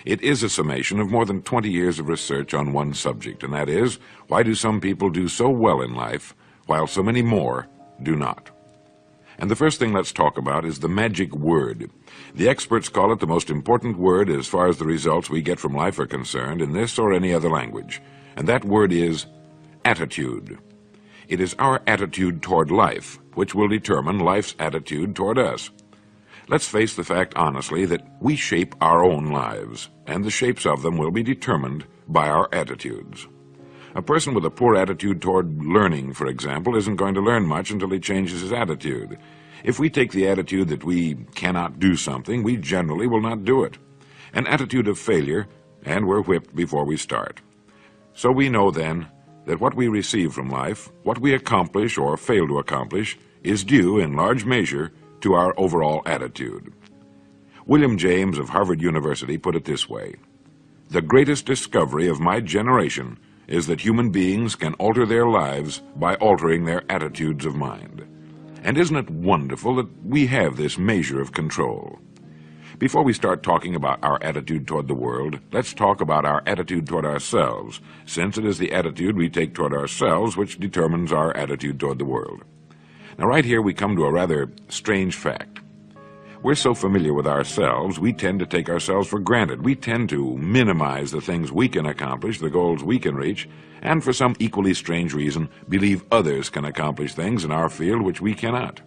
It is a summation of more than 20 years of research on one subject, and that is, why do some people do so well in life, while so many more do not? And the first thing let's talk about is the magic word. The experts call it the most important word as far as the results we get from life are concerned in this or any other language, and that word is attitude. It is our attitude toward life which will determine life's attitude toward us. Let's face the fact honestly that we shape our own lives, and the shapes of them will be determined by our attitudes. A person with a poor attitude toward learning, for example, isn't going to learn much until he changes his attitude. If we take the attitude that we cannot do something, we generally will not do it. An attitude of failure, and we're whipped before we start. So we know then that what we receive from life, what we accomplish or fail to accomplish, is due in large measure to our overall attitude. William James of Harvard University put it this way: "The greatest discovery of my generation is that human beings can alter their lives by altering their attitudes of mind." And isn't it wonderful that we have this measure of control? Before we start talking about our attitude toward the world, let's talk about our attitude toward ourselves, since it is the attitude we take toward ourselves which determines our attitude toward the world. Now, right here we come to a rather strange fact. We're so familiar with ourselves, we tend to take ourselves for granted. We tend to minimize the things we can accomplish, the goals we can reach, and for some equally strange reason, believe others can accomplish things in our field which we cannot.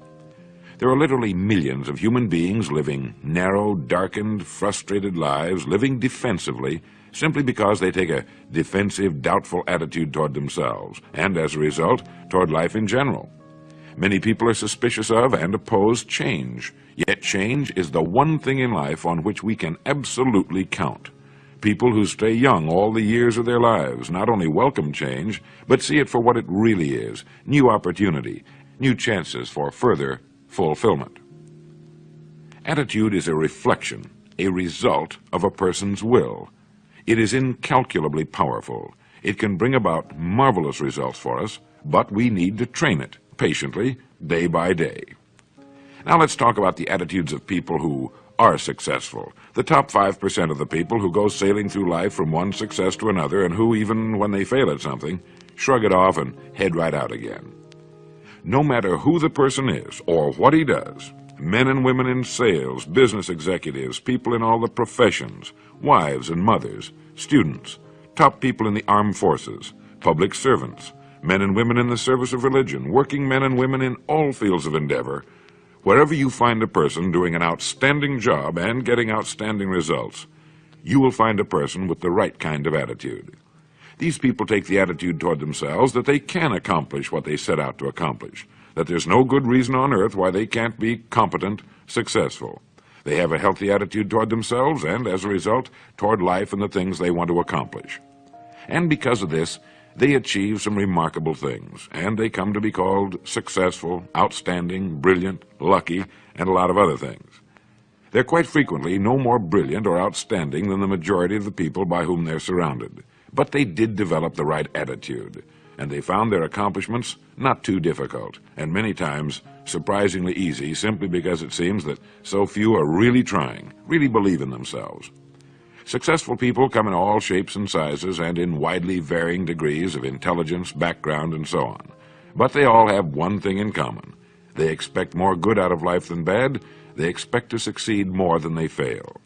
There are literally millions of human beings living narrow, darkened, frustrated lives, living defensively, simply because they take a defensive, doubtful attitude toward themselves, and as a result, toward life in general. Many people are suspicious of and oppose change, yet change is the one thing in life on which we can absolutely count. People who stay young all the years of their lives not only welcome change, but see it for what it really is: new opportunity, new chances for further fulfillment. Attitude is a reflection, a result of a person's will. It is incalculably powerful. It can bring about marvelous results for us, but we need to train it patiently, day by day. Now let's talk about the attitudes of people who are successful. The top 5% of the people who go sailing through life from one success to another, and who, even when they fail at something, shrug it off and head right out again. No matter who the person is or what he does, men and women in sales, business executives, people in all the professions, wives and mothers, students, top people in the armed forces, public servants, men and women in the service of religion, working men and women in all fields of endeavor, wherever you find a person doing an outstanding job and getting outstanding results, you will find a person with the right kind of attitude. These people take the attitude toward themselves that they can accomplish what they set out to accomplish, that there's no good reason on earth why they can't be competent, successful. They have a healthy attitude toward themselves and, as a result, toward life and the things they want to accomplish. And because of this, they achieve some remarkable things, and they come to be called successful, outstanding, brilliant, lucky, and a lot of other things. They're quite frequently no more brilliant or outstanding than the majority of the people by whom they're surrounded. But they did develop the right attitude, and they found their accomplishments not too difficult, and many times surprisingly easy, simply because it seems that so few are really trying, really believe in themselves. Successful people come in all shapes and sizes and in widely varying degrees of intelligence, background, and so on. But they all have one thing in common. They expect more good out of life than bad. They expect to succeed more than they fail.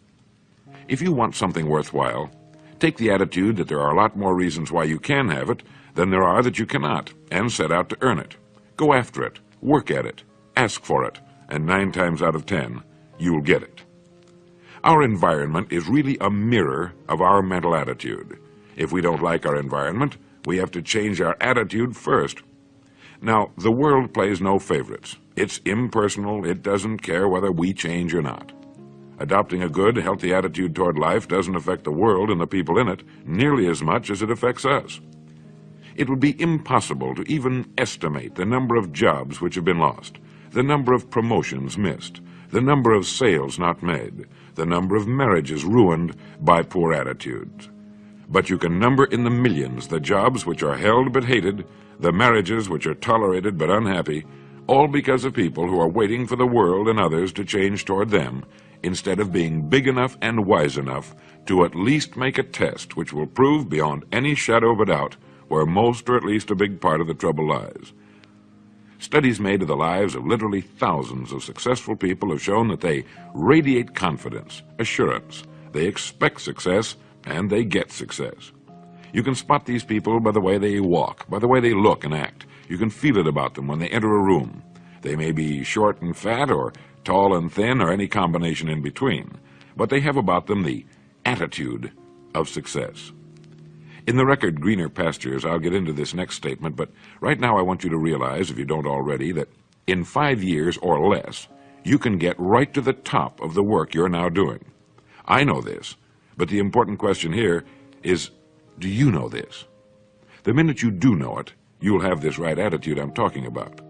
If you want something worthwhile, take the attitude that there are a lot more reasons why you can have it than there are that you cannot, and set out to earn it. Go after it, work at it, ask for it, and 9 times out of 10, you'll get it. Our environment is really a mirror of our mental attitude. If we don't like our environment, we have to change our attitude first. Now, the world plays no favorites. It's impersonal. It doesn't care whether we change or not. Adopting a good, healthy attitude toward life doesn't affect the world and the people in it nearly as much as it affects us. It would be impossible to even estimate the number of jobs which have been lost, the number of promotions missed, the number of sales not made, the number of marriages ruined by poor attitudes. But you can number in the millions the jobs which are held but hated, the marriages which are tolerated but unhappy, all because of people who are waiting for the world and others to change toward them instead of being big enough and wise enough to at least make a test which will prove beyond any shadow of a doubt where most or at least a big part of the trouble lies. Studies made of the lives of literally thousands of successful people have shown that they radiate confidence, assurance, they expect success, and they get success. You can spot these people by the way they walk, by the way they look and act. You can feel it about them when they enter a room. They may be short and fat, or tall and thin, or any combination in between, but they have about them the attitude of success. In the record Greener Pastures, I'll get into this next statement, but right now I want you to realize, if you don't already, that in 5 years or less, you can get right to the top of the work you're now doing. I know this, but the important question here is, do you know this? The minute you do know it, you'll have this right attitude I'm talking about.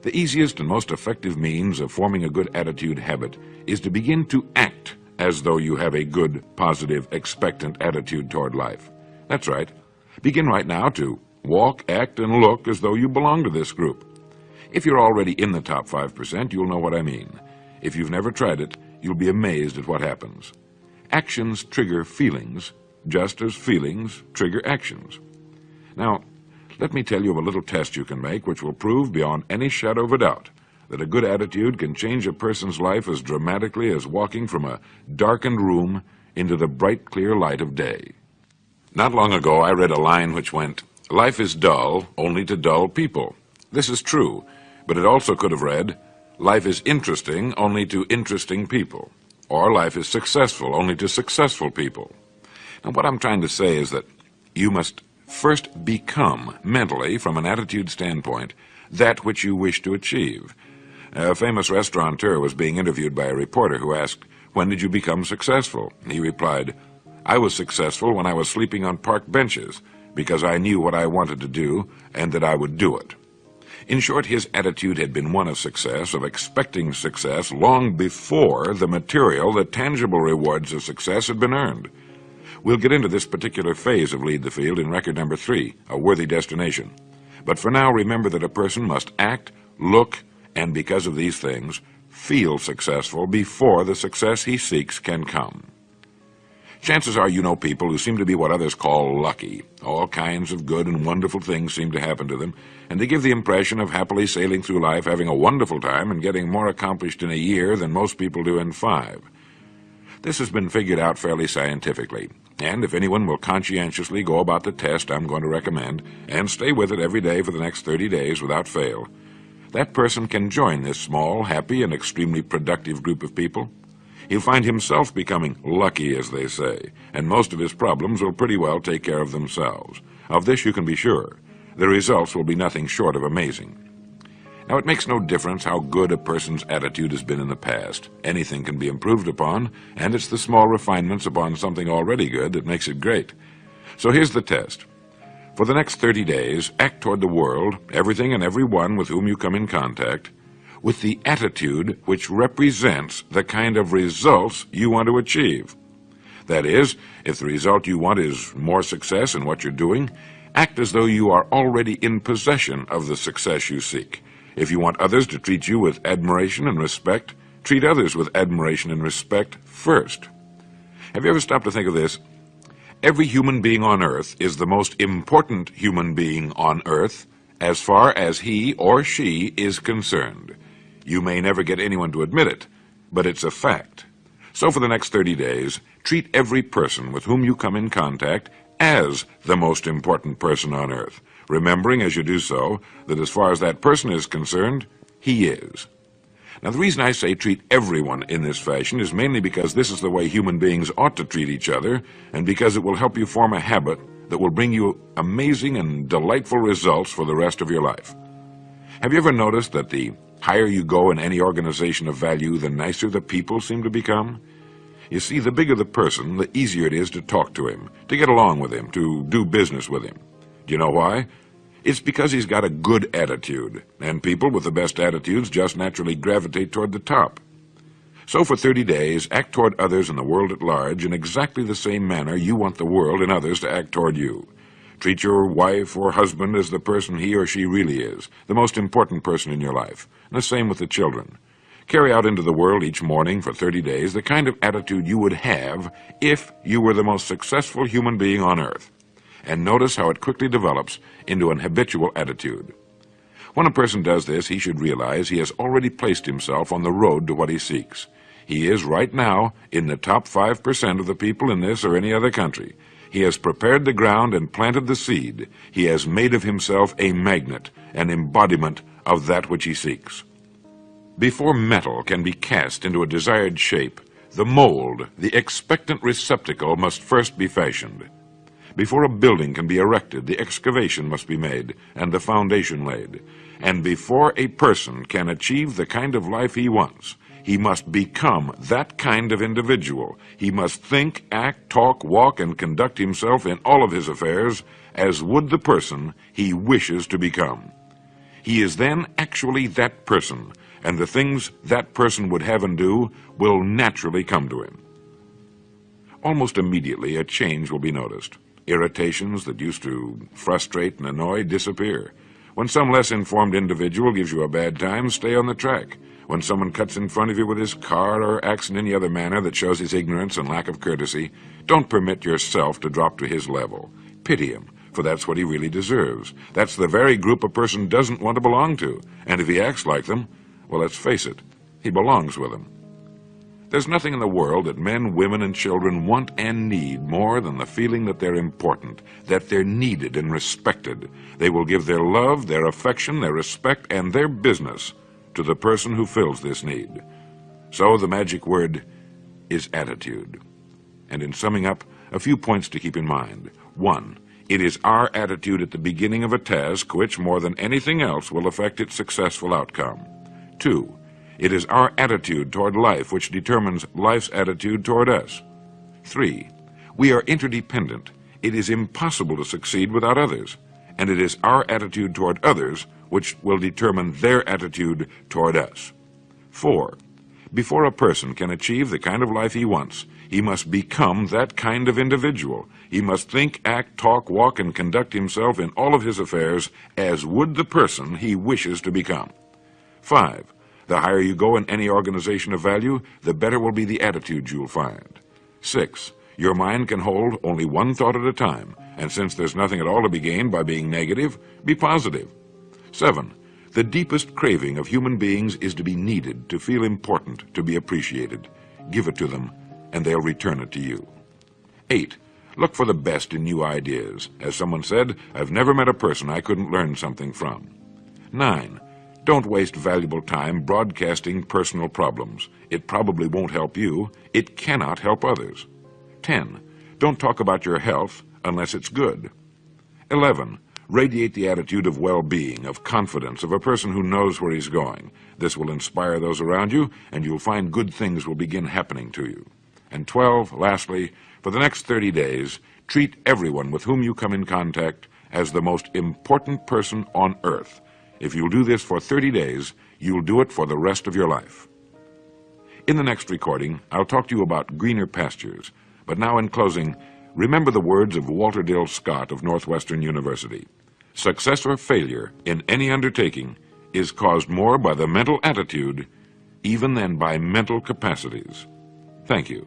The easiest and most effective means of forming a good attitude habit is to begin to act as though you have a good, positive, expectant attitude toward life. That's right. Begin right now to walk, act, and look as though you belong to this group. If you're already in the top 5%, you'll know what I mean. If you've never tried it, you'll be amazed at what happens. Actions trigger feelings, just as feelings trigger actions. Now, let me tell you of a little test you can make which will prove beyond any shadow of a doubt that a good attitude can change a person's life as dramatically as walking from a darkened room into the bright, clear light of day. Not long ago, I read a line which went, "Life is dull only to dull people." This is true, but it also could have read, "Life is interesting only to interesting people," or "Life is successful only to successful people." Now, what I'm trying to say is that you must first become, mentally, from an attitude standpoint, that which you wish to achieve. A famous restaurateur was being interviewed by a reporter who asked, "When did you become successful?" He replied, "I was successful when I was sleeping on park benches, because I knew what I wanted to do and that I would do it." In short, his attitude had been one of success, of expecting success, long before the material, the tangible rewards of success had been earned. We'll get into this particular phase of Lead the Field in record number 3, A Worthy Destination. But for now, remember that a person must act, look, and because of these things, feel successful before the success he seeks can come. Chances are you know people who seem to be what others call lucky. All kinds of good and wonderful things seem to happen to them, and they give the impression of happily sailing through life, having a wonderful time, and getting more accomplished in a year than most people do in 5. This has been figured out fairly scientifically, and if anyone will conscientiously go about the test I'm going to recommend, and stay with it every day for the next 30 days without fail, that person can join this small, happy, and extremely productive group of people. He'll find himself becoming lucky, as they say, and most of his problems will pretty well take care of themselves. Of this you can be sure. The results will be nothing short of amazing. Now, it makes no difference how good a person's attitude has been in the past. Anything can be improved upon, and it's the small refinements upon something already good that makes it great. So here's the test. For the next 30 days, act toward the world, everything and everyone with whom you come in contact, with the attitude which represents the kind of results you want to achieve. That is, if the result you want is more success in what you're doing, act as though you are already in possession of the success you seek. If you want others to treat you with admiration and respect, treat others with admiration and respect first. Have you ever stopped to think of this? Every human being on earth is the most important human being on earth as far as he or she is concerned. You may never get anyone to admit it, but it's a fact. So for the next 30 days, treat every person with whom you come in contact as the most important person on earth, remembering as you do so that as far as that person is concerned, he is. Now, the reason I say treat everyone in this fashion is mainly because this is the way human beings ought to treat each other, and because it will help you form a habit that will bring you amazing and delightful results for the rest of your life. Have you ever noticed that the higher you go in any organization of value, the nicer the people seem to become? You see, the bigger the person, the easier it is to talk to him, to get along with him, to do business with him. Do you know why? It's because he's got a good attitude, and people with the best attitudes just naturally gravitate toward the top. So for 30 days, act toward others and the world at large in exactly the same manner you want the world and others to act toward you. Treat your wife or husband as the person he or she really is, the most important person in your life, and the same with the children. Carry out into the world each morning for 30 days the kind of attitude you would have if you were the most successful human being on earth. And notice how it quickly develops into an habitual attitude. When a person does this, he should realize he has already placed himself on the road to what he seeks. He is right now in the top 5% of the people in this or any other country. He has prepared the ground and planted the seed. He has made of himself a magnet, an embodiment of that which he seeks. Before metal can be cast into a desired shape, the mold, the expectant receptacle, must first be fashioned. Before a building can be erected, the excavation must be made and the foundation laid. And before a person can achieve the kind of life he wants, he must become that kind of individual. He must think, act, talk, walk, and conduct himself in all of his affairs as would the person he wishes to become. He is then actually that person, and the things that person would have and do will naturally come to him. Almost immediately, a change will be noticed. Irritations that used to frustrate and annoy disappear. When some less informed individual gives you a bad time, stay on the track. When someone cuts in front of you with his car or acts in any other manner that shows his ignorance and lack of courtesy, don't permit yourself to drop to his level. Pity him, for that's what he really deserves. That's the very group a person doesn't want to belong to, and if he acts like them, well, let's face it, he belongs with them. There's nothing in the world that men, women, and children want and need more than the feeling that they're important, that they're needed and respected. They will give their love, their affection, their respect, and their business to the person who fills this need. So the magic word is attitude. And in summing up, a few points to keep in mind. 1. It is our attitude at the beginning of a task which, more than anything else, will affect its successful outcome. 2. It is our attitude toward life which determines life's attitude toward us. 3. We are interdependent. It is impossible to succeed without others, and it is our attitude toward others which will determine their attitude toward us. 4. Before a person can achieve the kind of life he wants, he must become that kind of individual. He must think, act, talk, walk, and conduct himself in all of his affairs as would the person he wishes to become. 5. The higher you go in any organization of value, the better will be the attitude you'll find. 6. Your mind can hold only one thought at a time, and since there's nothing at all to be gained by being negative, be positive. 7. The deepest craving of human beings is to be needed, to feel important, to be appreciated. Give it to them, and they'll return it to you. 8. Look for the best in new ideas. As someone said, I've never met a person I couldn't learn something from. 9. Don't waste valuable time broadcasting personal problems. It probably won't help you. It cannot help others. 10. Don't talk about your health unless it's good. 11. Radiate the attitude of well-being, of confidence, of a person who knows where he's going. This will inspire those around you, and you'll find good things will begin happening to you. And 12, lastly, for the next 30 days, treat everyone with whom you come in contact as the most important person on earth. If you'll do this for 30 days, you'll do it for the rest of your life. In the next recording, I'll talk to you about greener pastures. But now in closing, remember the words of Walter Dill Scott of Northwestern University. Success or failure in any undertaking is caused more by the mental attitude even than by mental capacities. Thank you.